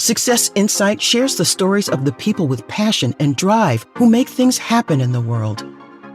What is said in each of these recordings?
Success Insight shares the stories of the people with passion and drive who make things happen in the world.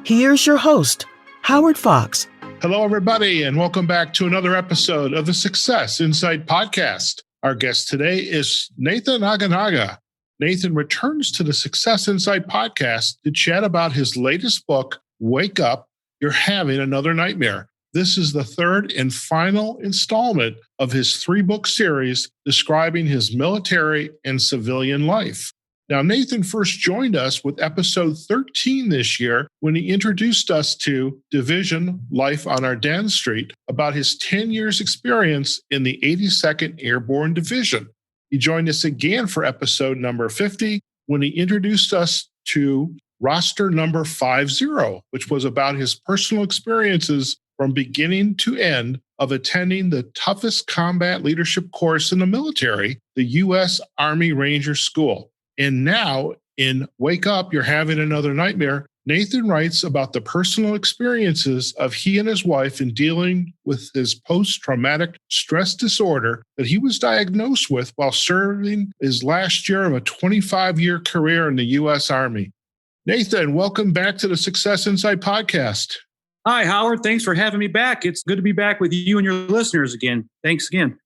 Here's your host, Howard Fox. Hello, everybody, and welcome back to another episode of the Success Insight podcast. Our guest today is Nathan Aguinaga. Nathan returns to the Success Insight podcast to chat about his latest book, Wake Up, You're Having Another Nightmare. This is the third and final installment of his three-book series describing his military and civilian life. Now, Nathan first joined us with episode 13 this year when he introduced us to Division Life on Ardennes Street about his 10 years experience in the 82nd Airborne Division. He joined us again for episode number 50 when he introduced us to roster number 50, which was about his personal experiences from beginning to end of attending the toughest combat leadership course in the military, the U.S. Army Ranger School. And now, in Wake Up, You're Having Another Nightmare, Nathan writes about the personal experiences of he and his wife in dealing with his post-traumatic stress disorder that he was diagnosed with while serving his last year of a 25-year career in the U.S. Army. Nathan, welcome back to the Success Insight podcast. Hi, Howard. Thanks for having me back. It's good to be back with you and your listeners again. Thanks again.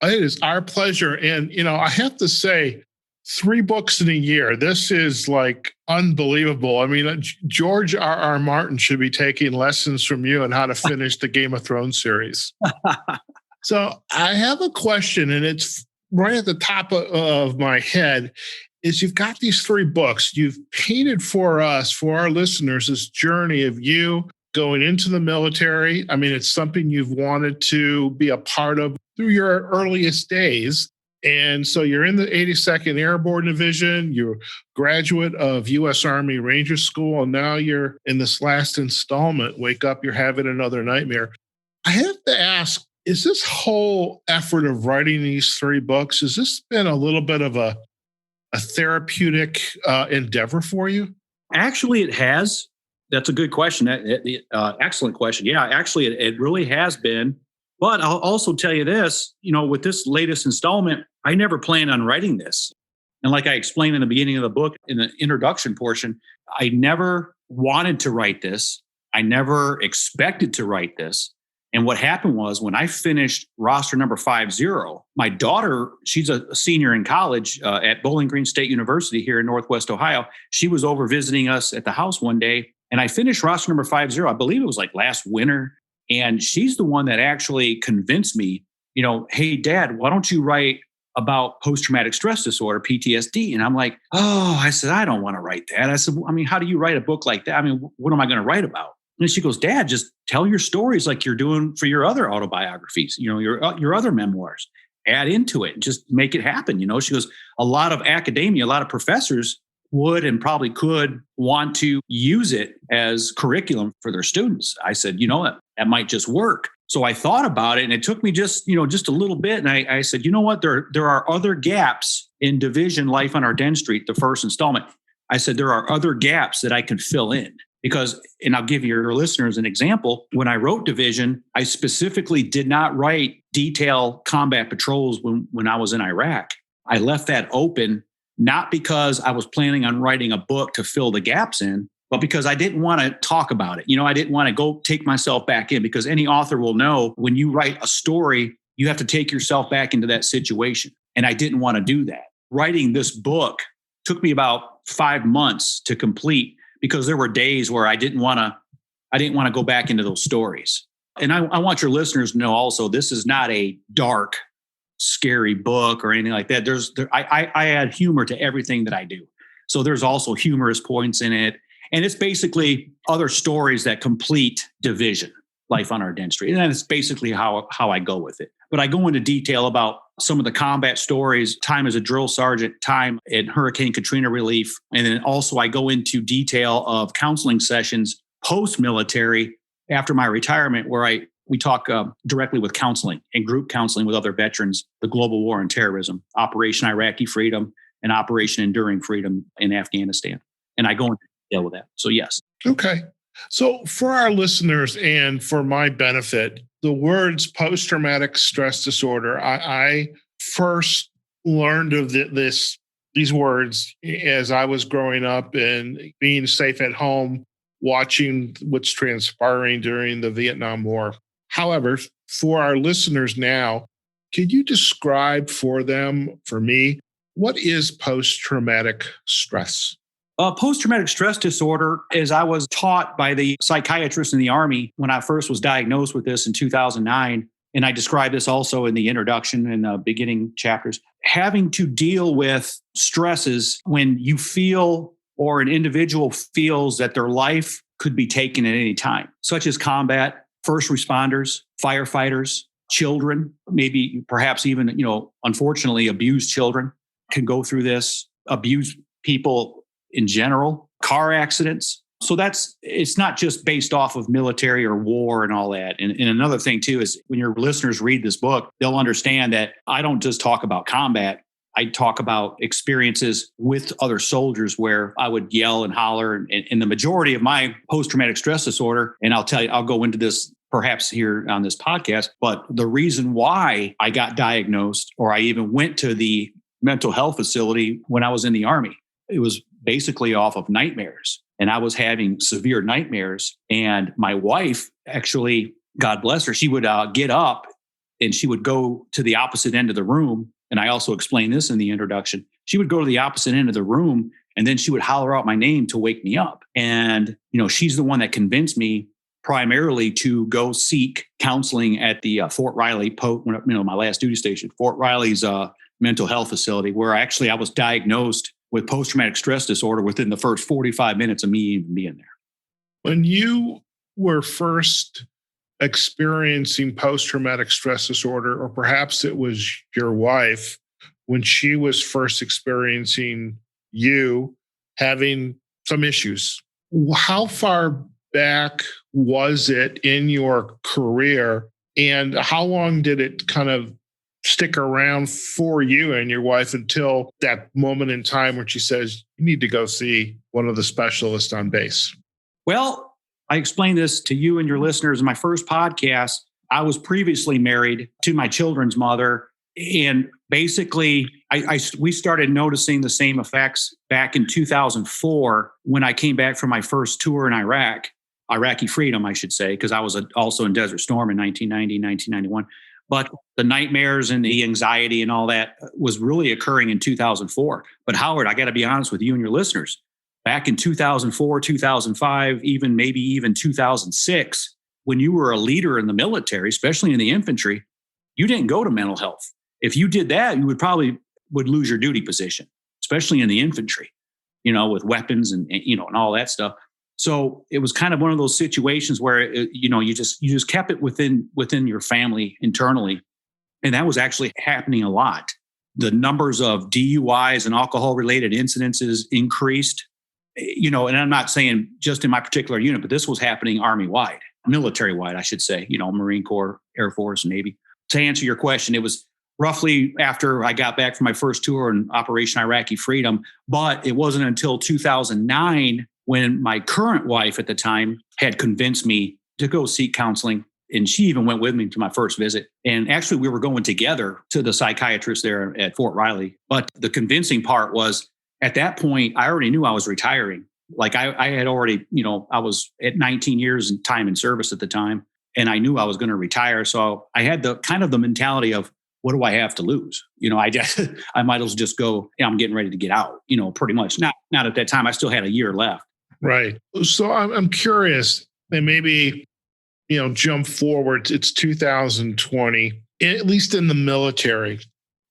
It is our pleasure. And, I have to say, 3 books in a year. This is like unbelievable. I mean, George R.R. Martin should be taking lessons from you on how to finish the Game of Thrones series. So I have a question, and it's right at the top of my head. Is you've got these 3 books. You've painted for us, for our listeners, this journey of you going into the military. I mean, it's something you've wanted to be a part of through your earliest days. And so you're in the 82nd Airborne Division, you're a graduate of U.S. Army Ranger School, and now you're in this last installment, Wake Up, You're Having Another Nightmare. I have to ask, is this whole effort of writing these 3 books, has this been a little bit of a therapeutic endeavor for you? Actually, it has. That's a good question. Excellent question. Yeah, actually, it really has been. But I'll also tell you this, with this latest installment, I never planned on writing this. And like I explained in the beginning of the book, in the introduction portion, I never wanted to write this. I never expected to write this. And what happened was when I finished roster number 50, my daughter, she's a senior in college at Bowling Green State University here in Northwest Ohio. She was over visiting us at the house one day. And I finished roster number 50. I believe it was like last winter. And she's the one that actually convinced me, hey, Dad, why don't you write about post-traumatic stress disorder, PTSD? And I'm like, I said, I don't want to write that. I said, how do you write a book like that? What am I going to write about? And she goes, Dad, just tell your stories like you're doing for your other autobiographies, your other memoirs. Add into it, just make it happen. She goes, a lot of academia, a lot of professors would and probably could want to use it as curriculum for their students. I said, that might just work. So I thought about it, and it took me just a little bit. And I said, you know what? There are other gaps in Division Life on Ardennes Street, the first installment. I said, there are other gaps that I can fill in because, and I'll give your listeners an example. When I wrote Division, I specifically did not write detail combat patrols when I was in Iraq. I left that open, not because I was planning on writing a book to fill the gaps in, but because I didn't want to talk about it. I didn't want to go take myself back in, because any author will know when you write a story, you have to take yourself back into that situation. And I didn't want to do that. Writing this book took me about 5 months to complete because there were days where I didn't want to go back into those stories. And I want your listeners to know also, this is not a dark, scary book or anything like that. I add humor to everything that I do. So there's also humorous points in it. And it's basically other stories that complete Division Life on Ardennes Street. And that's basically how I go with it. But I go into detail about some of the combat stories, time as a drill sergeant, time in Hurricane Katrina relief. And then also I go into detail of counseling sessions post-military after my retirement, where we talk directly with counseling and group counseling with other veterans, the global war on terrorism, Operation Iraqi Freedom, and Operation Enduring Freedom in Afghanistan. And I go into detail with that. So yes. Okay. So for our listeners and for my benefit, the words post-traumatic stress disorder, I first learned of these words as I was growing up and being safe at home, watching what's transpiring during the Vietnam War. However, for our listeners now, could you describe for them, for me, what is post-traumatic stress? Post-traumatic stress disorder, as I was taught by the psychiatrist in the Army when I first was diagnosed with this in 2009, and I describe this also in the introduction and the beginning chapters, having to deal with stresses when you feel or an individual feels that their life could be taken at any time, such as combat, first responders, firefighters, children, maybe perhaps even, unfortunately, abused children can go through this, abused people in general, car accidents. So it's not just based off of military or war and all that. And another thing too is when your listeners read this book, they'll understand that I don't just talk about combat. I talk about experiences with other soldiers where I would yell and holler. And the majority of my post-traumatic stress disorder, and I'll tell you, I'll go into this perhaps here on this podcast, but the reason why I got diagnosed or I even went to the mental health facility when I was in the Army, it was basically off of nightmares. And I was having severe nightmares. And my wife, actually, God bless her, she would get up and she would go to the opposite end of the room. And I also explained this in the introduction. She would go to the opposite end of the room and then she would holler out my name to wake me up. And, she's the one that convinced me primarily to go seek counseling at the Fort Riley, my last duty station, Fort Riley's mental health facility, where I was diagnosed with post-traumatic stress disorder within the first 45 minutes of me even being there. When you were first experiencing post-traumatic stress disorder, or perhaps it was your wife, when she was first experiencing you having some issues, how far back was it in your career? And how long did it kind of stick around for you and your wife until that moment in time when she says, you need to go see one of the specialists on base? Well, I explained this to you and your listeners in my first podcast. I was previously married to my children's mother. And basically, we started noticing the same effects back in 2004 when I came back from my first tour in Iraqi freedom, I should say, because I was also in Desert Storm in 1990, 1991. But the nightmares and the anxiety and all that was really occurring in 2004. But Howard, I got to be honest with you and your listeners. Back in 2004, 2005, maybe even 2006, when you were a leader in the military, especially in the infantry, you didn't go to mental health. If you did that, you would lose your duty position, especially in the infantry, with weapons and and all that stuff. So it was kind of one of those situations where, you just kept it within your family internally. And that was actually happening a lot. The numbers of DUIs and alcohol related incidences increased, and I'm not saying just in my particular unit, but this was happening Army wide, military wide, I should say, Marine Corps, Air Force, Navy. To answer your question, it was roughly after I got back from my first tour in Operation Iraqi Freedom, but it wasn't until 2009 when my current wife at the time had convinced me to go seek counseling. And she even went with me to my first visit. And actually, we were going together to the psychiatrist there at Fort Riley. But the convincing part was at that point, I already knew I was retiring. Like I had already, I was at 19 years in time in service at the time. And I knew I was going to retire. So I had the mentality of, what do I have to lose? I might as well just go, I'm getting ready to get out, pretty much. Not at that time. I still had a year left. Right. So I'm curious, and maybe, jump forward. It's 2020, at least in the military.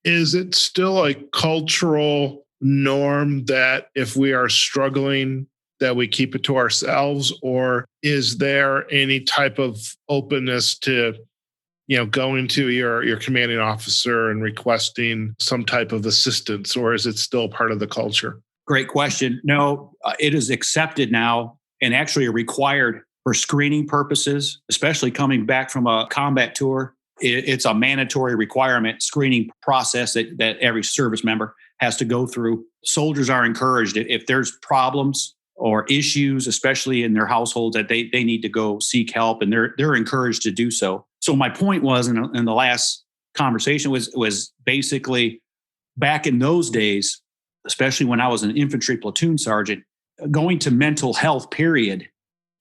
Is it still a cultural norm that if we are struggling, that we keep it to ourselves? Or is there any type of openness to, going to your commanding officer and requesting some type of assistance? Or is it still part of the culture? Great question. No, it is accepted now and actually required for screening purposes, especially coming back from a combat tour. It's a mandatory requirement screening process that every service member has to go through. Soldiers are encouraged if there's problems or issues, especially in their households, that they need to go seek help, and they're encouraged to do so. So my point was in the last conversation was basically back in those days, especially when I was an infantry platoon sergeant, going to mental health period,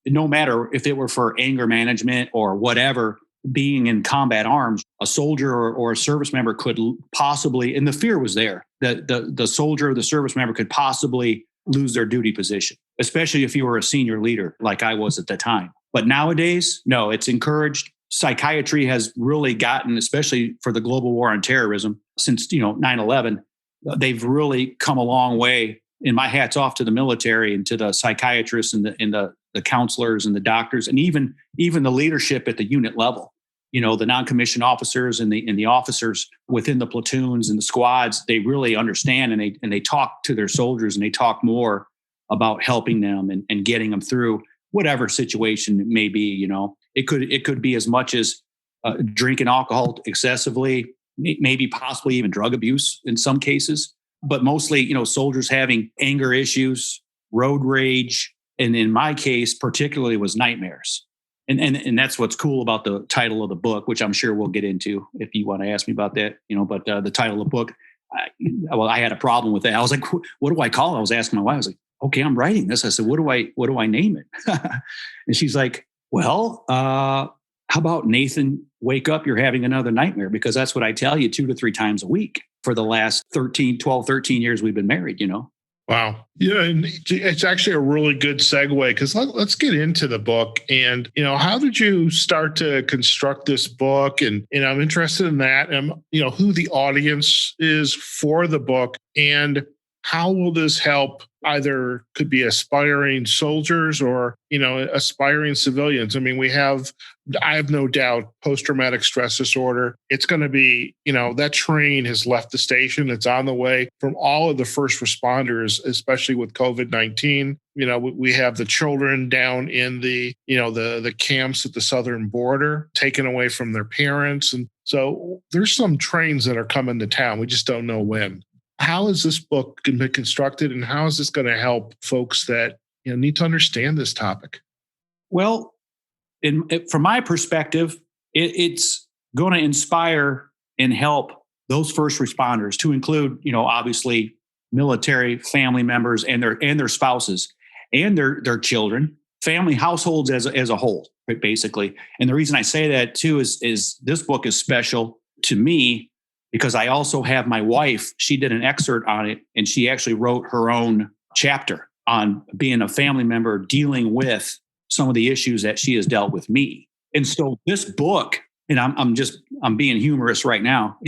no matter if it were for anger management or whatever, being in combat arms, a soldier or a service member could possibly, and the fear was there, that the soldier or the service member could possibly lose their duty position, especially if you were a senior leader like I was at the time. But nowadays, no, it's encouraged. Psychiatry has really gotten, especially for the global war on terrorism, since 9/11, they've really come a long way. And my hat's off to the military and to the psychiatrists and the counselors and the doctors, and even the leadership at the unit level. The non-commissioned officers and the officers within the platoons and the squads, they really understand, and they talk to their soldiers, and they talk more about helping them and getting them through whatever situation it may be. It could be as much as drinking alcohol excessively, maybe possibly even drug abuse in some cases, but mostly, soldiers having anger issues, road rage, and in my case, particularly, was nightmares. And that's what's cool about the title of the book, which I'm sure we'll get into if you want to ask me about that. But the title of the book, I had a problem with that. I was like, what do I call it? I was asking my wife. I was like, okay, I'm writing this. I said, what do I name it? And she's like, well, how about Nathan, wake up, you're having another nightmare? Because that's what I tell you 2 to 3 times a week for the last 12, 13 years we've been married, Wow. Yeah, and it's actually a really good segue, because let's get into the book. And, how did you start to construct this book? And I'm interested in that, and, who the audience is for the book, and how will this help either could be aspiring soldiers or, aspiring civilians? I mean, I have no doubt, post-traumatic stress disorder. It's going to be, that train has left the station. It's on the way from all of the first responders, especially with COVID-19. We have the children down in the camps at the southern border, taken away from their parents. And so there's some trains that are coming to town. We just don't know when. How is this book been constructed, and how is this going to help folks that need to understand this topic? Well, from my perspective, it's going to inspire and help those first responders, to include, obviously, military family members and their spouses and their children, family households as a whole, basically. And the reason I say that too is this book is special to me, because I also have my wife. She did an excerpt on it, and she actually wrote her own chapter on being a family member dealing with some of the issues that she has dealt with me. And so this book, and I'm being humorous right now.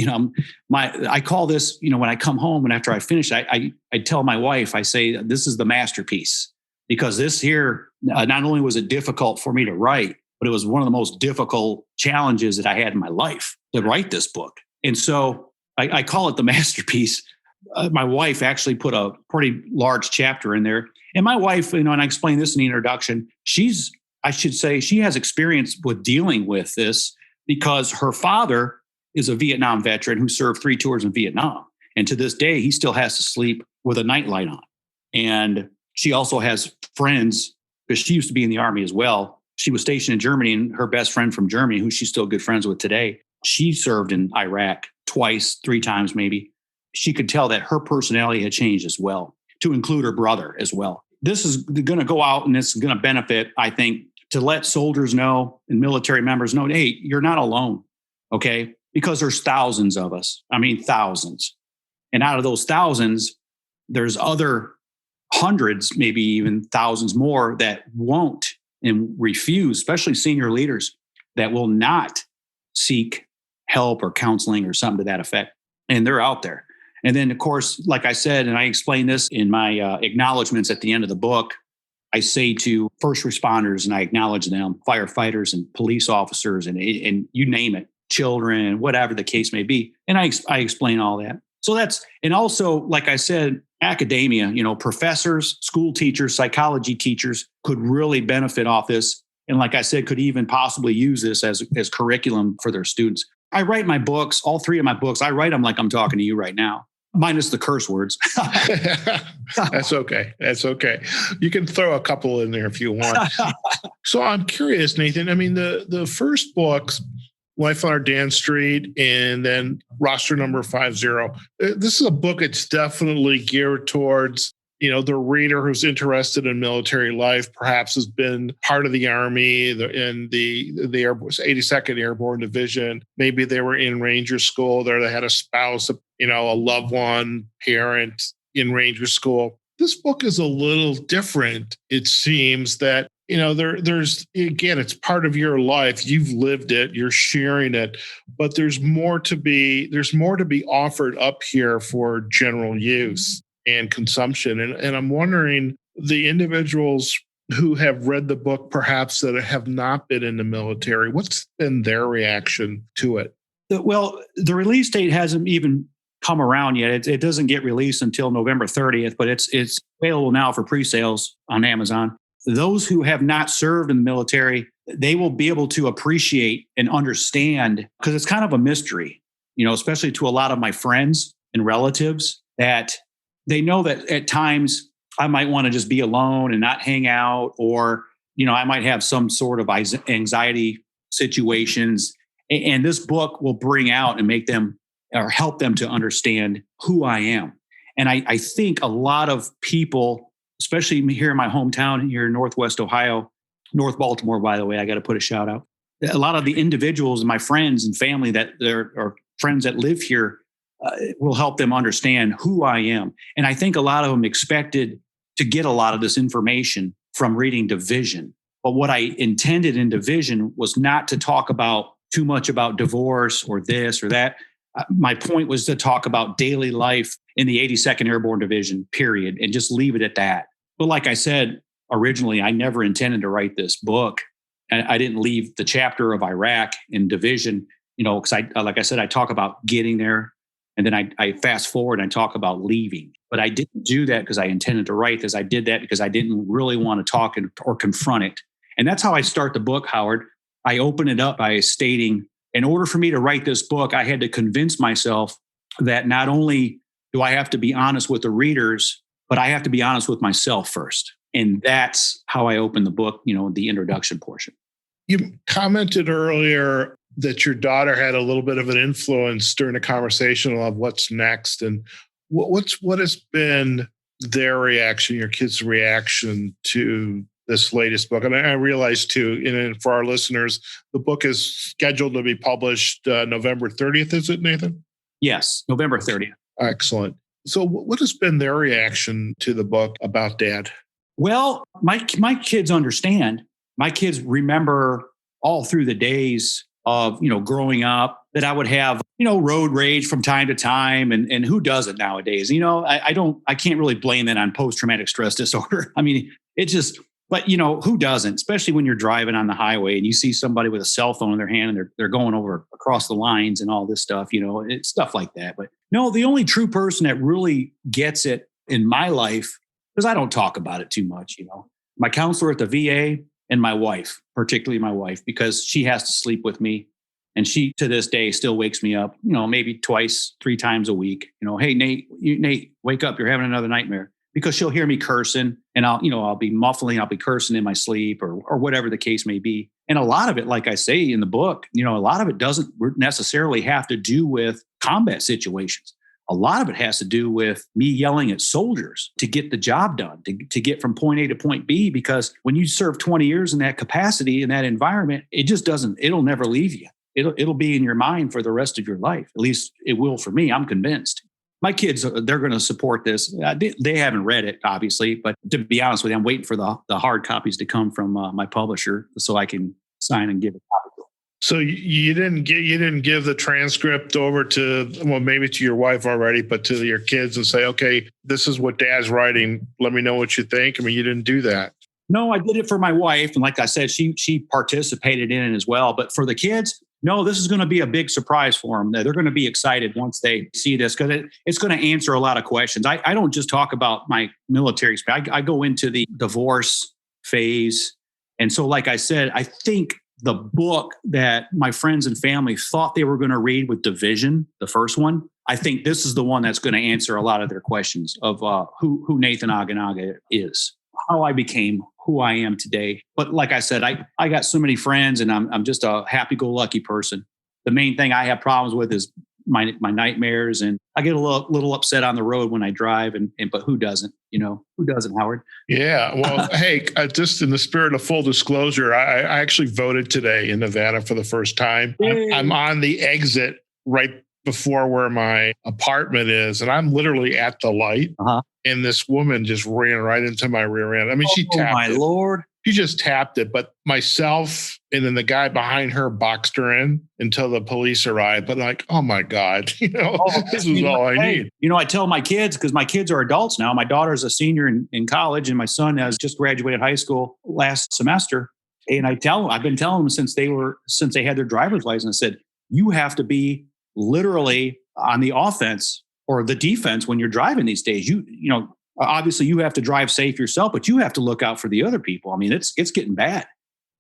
I call this, when I come home and after I finish, I tell my wife, I say, this is the masterpiece, because this here, not only was it difficult for me to write, but it was one of the most difficult challenges that I had in my life to write this book. And so I call it the masterpiece. My wife actually put a pretty large chapter in there. And my wife, and I explained this in the introduction, she has experience with dealing with this, because her father is a Vietnam veteran who served 3 tours in Vietnam. And to this day, he still has to sleep with a nightlight on. And she also has friends, because she used to be in the Army as well. She was stationed in Germany, and her best friend from Germany, who she's still good friends with today, she served in Iraq twice, 3 times maybe. She could tell that her personality had changed as well, to include her brother as well. This is going to go out, and it's going to benefit, I think, to let soldiers know and military members know, hey, you're not alone, okay? Because there's thousands of us. I mean, thousands. And out of those thousands, there's other hundreds, maybe even thousands more that won't and refuse, especially senior leaders, that will not seek help or counseling or something to that effect. And they're out there. And then, of course, like I said, and I explain this in my acknowledgments at the end of the book, I say to first responders, and I acknowledge them, firefighters and police officers, and you name it, children, whatever the case may be. And I explain all that. So and also, like I said, academia, professors, school teachers, psychology teachers could really benefit off this. And like I said, could even possibly use this as curriculum for their students. I write my books, all 3 of my books, I write them like I'm talking to you right now, minus the curse words. That's okay. That's okay. You can throw a couple in there if you want. So I'm curious, Nathan. I mean, the first books, Life on Ardennes Street, and then Roster Number 50. This is a book that's definitely geared towards, the reader who's interested in military life, perhaps has been part of the Army in the 82nd Airborne Division. Maybe they were in Ranger School there. They had a spouse, a loved one, parent in Ranger School. This book is a little different. It seems that there's again, it's part of your life. You've lived it, you're sharing it, but there's more to be offered up here for general use and consumption. And I'm wondering, the individuals who have read the book, perhaps that have not been in the military, what's been their reaction to it? Well, the release date hasn't even come around yet. It doesn't get released until November 30th, but it's available now for pre-sales on Amazon. Those who have not served in the military, they will be able to appreciate and understand, because it's kind of a mystery, especially to a lot of my friends and relatives, that they know that at times I might want to just be alone and not hang out, or, I might have some sort of anxiety situations. And this book will bring out and make them or help them to understand who I am. And I think a lot of people, especially here in my hometown here in Northwest Ohio, North Baltimore, by the way, I got to put a shout out. A lot of the individuals and my friends and family or friends that live here will help them understand who I am. And I think a lot of them expected to get a lot of this information from reading Division. But what I intended in Division was not to talk about too much about divorce or this or that. My point was to talk about daily life in the 82nd Airborne Division, period, and just leave it at that. But like I said, originally, I never intended to write this book. And I didn't leave the chapter of Iraq in Division, because like I said, I talk about getting there. And then I fast forward and I talk about leaving. But I didn't do that because I intended to write this. I did that because I didn't really want to talk or confront it. And that's how I start the book, Howard. I open it up by stating, in order for me to write this book, I had to convince myself that not only do I have to be honest with the readers, but I have to be honest with myself first. And that's how I open the book, the introduction portion. You commented earlier that your daughter had a little bit of an influence during the conversation of what's next. And what has been their reaction, your kids' reaction to this latest book? And I realize too, and for our listeners, the book is scheduled to be published November 30th, is it, Nathan? Yes, November 30th. Excellent. So what has been their reaction to the book about Dad? Well, my kids understand. My kids remember all through the days of, growing up, that I would have, road rage from time to time. And who does it nowadays? I can't really blame that on post-traumatic stress disorder. I mean, but who doesn't, especially when you're driving on the highway and you see somebody with a cell phone in their hand and they're going over across the lines and all this stuff, it's stuff like that. But no, the only true person that really gets it in my life, because I don't talk about it too much, my counselor at the VA and my wife, particularly my wife, because she has to sleep with me. And she, to this day, still wakes me up, maybe twice, 3 times a week. Hey, Nate, wake up. You're having another nightmare. Because she'll hear me cursing and I'll be muffling, I'll be cursing in my sleep or whatever the case may be. And a lot of it, like I say in the book, a lot of it doesn't necessarily have to do with combat situations. A lot of it has to do with me yelling at soldiers to get the job done, to get from point A to point B, because when you serve 20 years in that capacity, in that environment, it'll never leave you. It'll be in your mind for the rest of your life. At least it will for me. I'm convinced. My kids, they're going to support this. They haven't read it, obviously, but to be honest with you, I'm waiting for the hard copies to come from my publisher so I can sign and give a copy to them. So you didn't give the transcript over to, well, maybe to your wife already, but to your kids and say, okay, this is what Dad's writing. Let me know what you think. I mean, you didn't do that. No, I did it for my wife. And like I said, she participated in it as well. But for the kids, no, this is going to be a big surprise for them. They're going to be excited once they see this because it's going to answer a lot of questions. I don't just talk about my military experience. I go into the divorce phase. And so, like I said, I think the book that my friends and family thought they were going to read with Division, the first one, I think this is the one that's going to answer a lot of their questions of who Nathan Aguinaga is, how I became who I am today. But like I said, I got so many friends and I'm just a happy-go-lucky person. the main thing I have problems with is my nightmares, and I get a little upset on the road when I drive. But who doesn't? Who doesn't, Howard? Yeah. Well, hey, just in the spirit of full disclosure, I actually voted today in Nevada for the first time. I'm on the exit right before where my apartment is, and I'm literally at the light. And this woman just ran right into my rear end. I mean, she tapped my it. Lord. She just tapped it, but myself and then the guy behind her boxed her in until the police arrived. But like, oh my God, this is all I need. I tell my kids, because my kids are adults now. My daughter's a senior in college, and my son has just graduated high school last semester. And I've been telling them since they had their driver's license, I said, you have to be literally on the offense or the defense when you're driving these days. Obviously you have to drive safe yourself, but you have to look out for the other people. I mean, it's getting bad.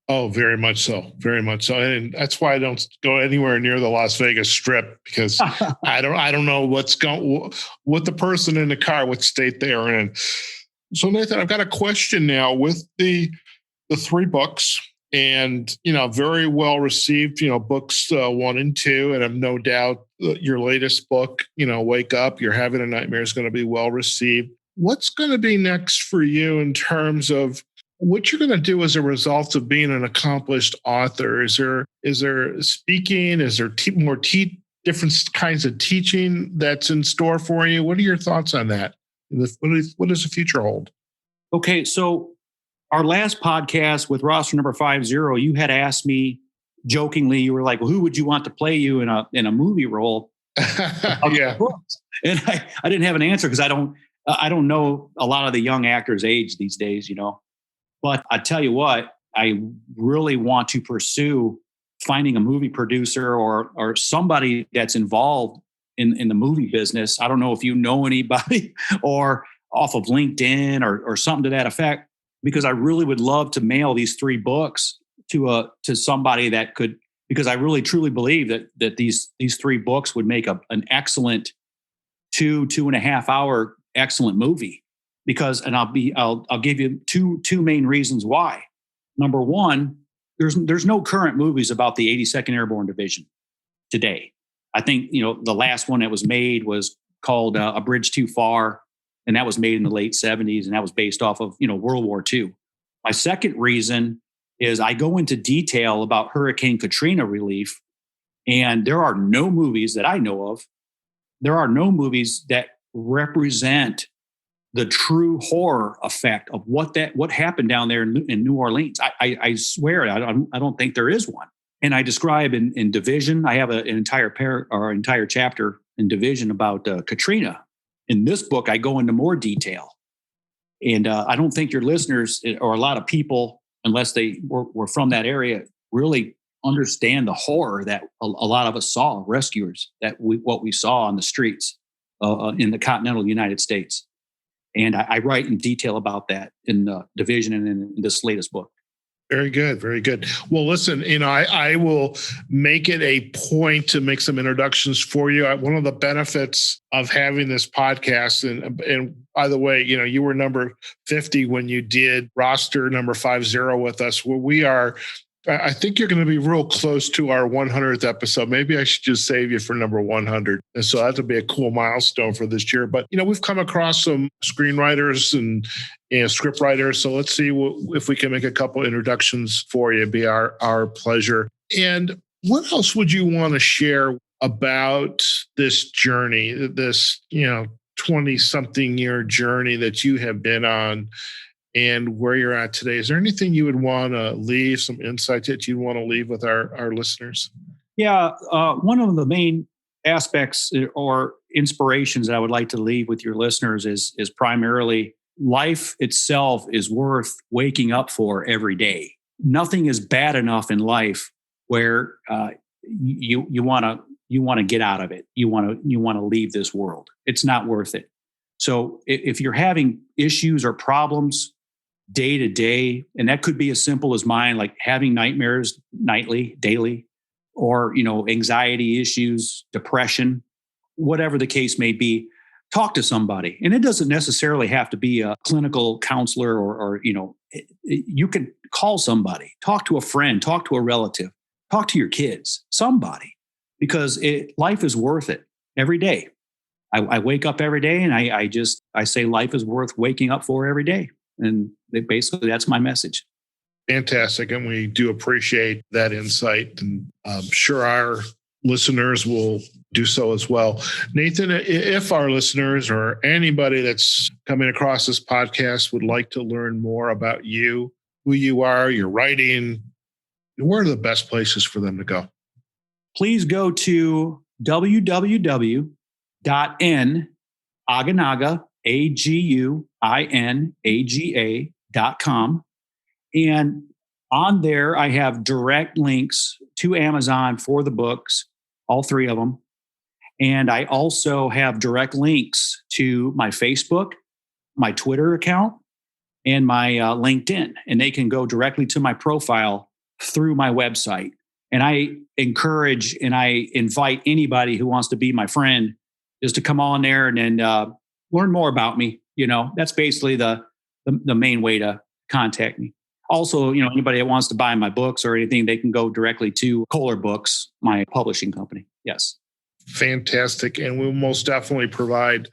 Oh, very much so. Very much so. And that's why I don't go anywhere near the Las Vegas Strip, because I don't know what the person in the car, what state they are in. So Nathan, I've got a question now with the 3 books, and, very well received, books 1 and 2. And I've no doubt your latest book, Wake Up, You're Having a Nightmare, is going to be well received. What's going to be next for you in terms of what you're going to do as a result of being an accomplished author? Is there speaking? Is there different kinds of teaching that's in store for you? What are your thoughts on that? What does the future hold? Okay, so our last podcast with roster number 50, you had asked me jokingly, you were like, well, who would you want to play you in a movie role? Yeah. And I didn't have an answer because I don't know a lot of the young actors' age these days, But I tell you what, I really want to pursue finding a movie producer or somebody that's involved in the movie business. I don't know if you know anybody or off of LinkedIn or something to that effect, because I really would love to mail these 3 books to somebody that could, because I really truly believe that these 3 books would make an excellent 2.5 hour excellent movie. Because, and I'll give you two main reasons why. Number one, there's no current movies about the 82nd Airborne Division today. I think, the last one that was made was called A Bridge Too Far, and that was made in the late 70s, and that was based off of, World War II. My second reason is I go into detail about Hurricane Katrina relief, and there are no movies that I know of. There are no movies that represent the true horror effect of what happened down there in New Orleans. I swear, I don't think there is one. And I describe in Division, I have an entire chapter in Division about Katrina. In this book, I go into more detail. And I don't think your listeners or a lot of people, unless they were from that area, really understand the horror that a lot of us saw, rescuers, what we saw on the streets in the continental United States. And I write in detail about that in the Division and in this latest book. Very good. Very good. Well, listen, I will make it a point to make some introductions for you. One of the benefits of having this podcast, and by the way, you were number 50 when you did roster number 50 with us. Well, I think you're going to be real close to our 100th episode. Maybe I should just save you for number 100. And so that'll be a cool milestone for this year. But, we've come across some screenwriters and script writers. So let's see if we can make a couple introductions for you. It'd be our pleasure. And what else would you want to share about this journey, this, 20-something year journey that you have been on, and where you're at today? Is there anything you would want to leave, some insight that you'd want to leave with our listeners? Yeah. One of the main aspects or inspirations that I would like to leave with your listeners is primarily life itself is worth waking up for every day. Nothing is bad enough in life where you want to get out of it. You want to leave this world. It's not worth it. So if you're having issues or problems day to day, and that could be as simple as mine, like having nightmares nightly, daily, or, anxiety issues, depression, whatever the case may be, talk to somebody. And it doesn't necessarily have to be a clinical counselor or you can call somebody, talk to a friend, talk to a relative, talk to your kids, somebody. because life is worth it every day. I wake up every day and I say life is worth waking up for every day. And basically that's my message. Fantastic. And we do appreciate that insight. And I'm sure our listeners will do so as well. Nathan, if our listeners or anybody that's coming across this podcast would like to learn more about you, who you are, your writing, where are the best places for them to go? Please go to www.aguinaga, AGUINAGA.com. And on there, I have direct links to Amazon for the books, all three of them. And I also have direct links to my Facebook, my Twitter account, and my LinkedIn. And they can go directly to my profile through my website. And I encourage and I invite anybody who wants to be my friend is to come on there and learn more about me. That's basically the main way to contact me. Also, anybody that wants to buy my books or anything, they can go directly to Kohler Books, my publishing company. Yes. Fantastic. And we'll most definitely provide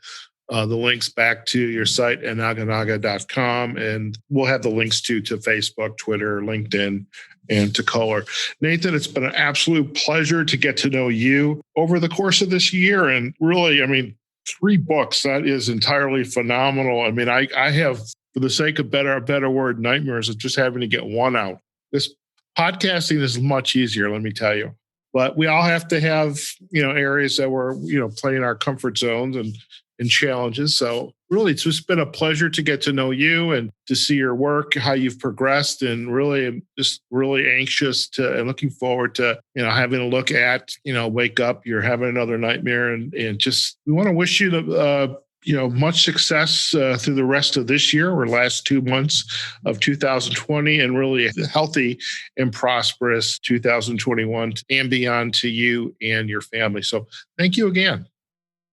the links back to your site and aguinaga.com. And we'll have the links to Facebook, Twitter, LinkedIn, and to Kohler. Nathan, it's been an absolute pleasure to get to know you over the course of this year. And really, 3 books, that is entirely phenomenal. I have, for the sake of a better word, nightmares of just having to get one out. This podcasting is much easier, let me tell you. But we all have to have, areas that we're, playing our comfort zones and challenges. So really, it's just been a pleasure to get to know you and to see your work, how you've progressed, and really, I'm just really anxious and looking forward to, having a look at, Wake Up, you're having another nightmare, and just, we want to wish you much success through the rest of this year or last 2 months of 2020, and really a healthy and prosperous 2021 and beyond to you and your family. So thank you again.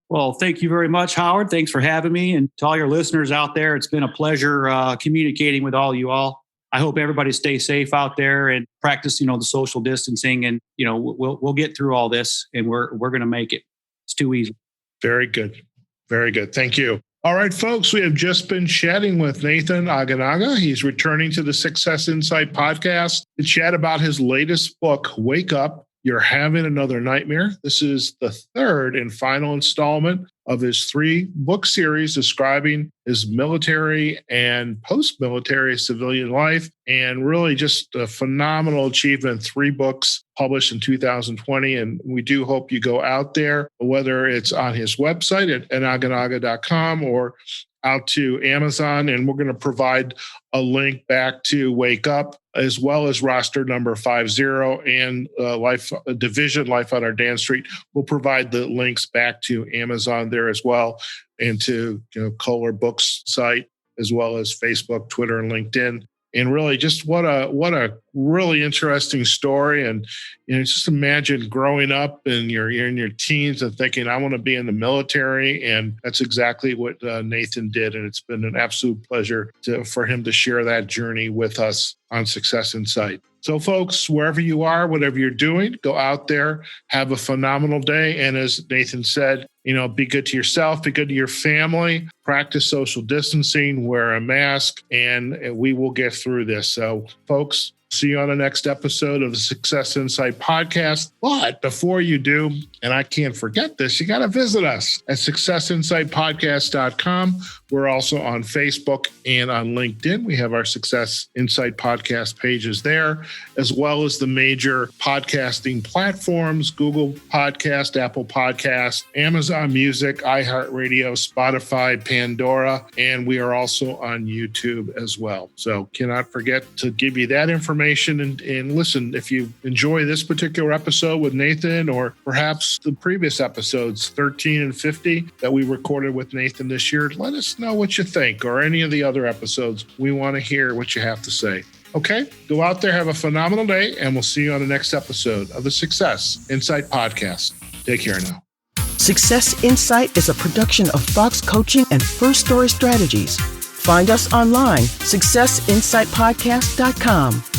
Well, thank you very much, Howard. Thanks for having me. And to all your listeners out there, it's been a pleasure communicating with all you all. I hope everybody stays safe out there and practice, the social distancing, and, we'll get through all this, and we're going to make it. It's too easy. Very good. Very good. Thank you. All right, folks, we have just been chatting with Nathan Aguinaga. He's returning to the Success Insight podcast to chat about his latest book, Wake Up, You're Having Another Nightmare. This is the 3rd and final installment of his 3-book series describing his military and post-military civilian life, and really just a phenomenal achievement. 3 books published in 2020. And we do hope you go out there, whether it's on his website at aguinaga.com or out to Amazon. And we're going to provide a link back to Wake Up, as well as roster number 50 and Life Division, Life on Ardennes Street. We'll provide the links back to Amazon there as well, and to Kohler Books site, as well as Facebook, Twitter, and LinkedIn. And really, just what a really interesting story. And just imagine growing up and you're in your teens and thinking, I want to be in the military. And that's exactly what Nathan did. And it's been an absolute pleasure for him to share that journey with us on Success Insight. So folks, wherever you are, whatever you're doing, go out there, have a phenomenal day. And as Nathan said, be good to yourself, be good to your family, practice social distancing, wear a mask, and we will get through this. So folks, see you on the next episode of the Success Insight podcast. But before you do, and I can't forget this, you got to visit us at successinsightpodcast.com. We're also on Facebook and on LinkedIn. We have our Success Insight podcast pages there, as well as the major podcasting platforms: Google Podcast, Apple Podcast, Amazon Music, iHeartRadio, Spotify, Pandora, and we are also on YouTube as well. So cannot forget to give you that information. And listen, if you enjoy this particular episode with Nathan, or perhaps the previous episodes 13 and 50 that we recorded with Nathan this year, let us know what you think, or any of the other episodes. We want to hear what you have to say. Okay, go out there, have a phenomenal day, and we'll see you on the next episode of the Success Insight podcast. Take care now. Success Insight is a production of Fox Coaching and First Story Strategies. Find us online, successinsightpodcast.com.